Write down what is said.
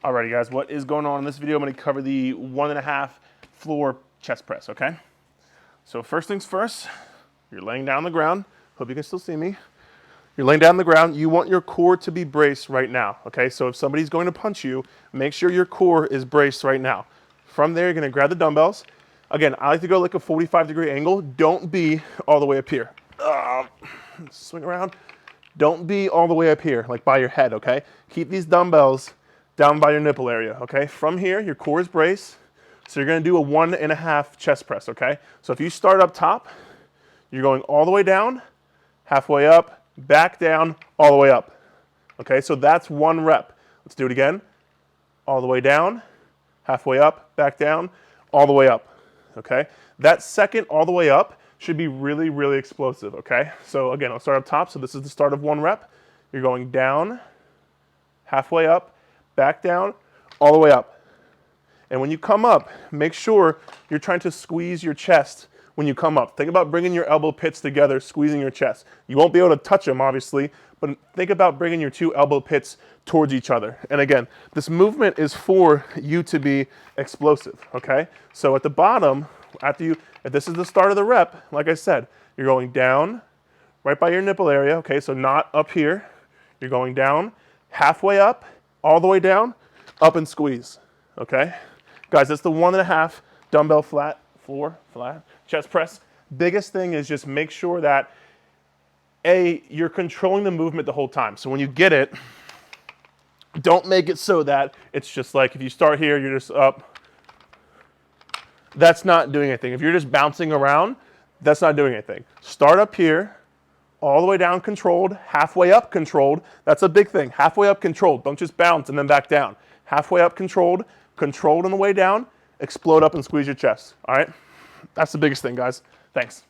Alrighty guys, what is going on in this video? I'm going to cover the 1.5 floor chest press, okay? So first things first, you're laying down on the ground. Hope you can still see me. You're laying down on the ground. You want your core to be braced right now, okay? So if somebody's going to punch you, make sure your core is braced right now. From there, you're going to grab the dumbbells. Again, I like to go like a 45-degree angle. Don't be all the way up here. Swing around. Don't be all the way up here, like by your head, okay? Keep these dumbbells down by your nipple area, okay? From here, your core is braced, so you're gonna do a 1.5 chest press, okay? So if you start up top, you're going all the way down, halfway up, back down, all the way up, okay? So that's 1 rep. Let's do it again. All the way down, halfway up, back down, all the way up, okay? That second all the way up should be really, really explosive, okay? So again, I'll start up top. So this is the start of 1 rep. You're going down, halfway up, back down, all the way up. And when you come up, make sure you're trying to squeeze your chest when you come up. Think about bringing your elbow pits together, squeezing your chest. You won't be able to touch them, obviously, but think about bringing your 2 elbow pits towards each other. And again, this movement is for you to be explosive, okay? So at the bottom, if this is the start of the rep, like I said, you're going down right by your nipple area, okay? So not up here. You're going down, halfway up, all the way down, up and squeeze, okay? Guys, that's the 1.5 dumbbell flat, chest press. Biggest thing is just make sure that, A, you're controlling the movement the whole time. So when you get it, don't make it so that it's just like if you start here, you're just up. That's not doing anything. If you're just bouncing around, that's not doing anything. Start up here, all the way down controlled, halfway up controlled. That's a big thing. Halfway up controlled. Don't just bounce and then back down. Halfway up controlled, controlled on the way down, explode up and squeeze your chest. All right? That's the biggest thing, guys. Thanks.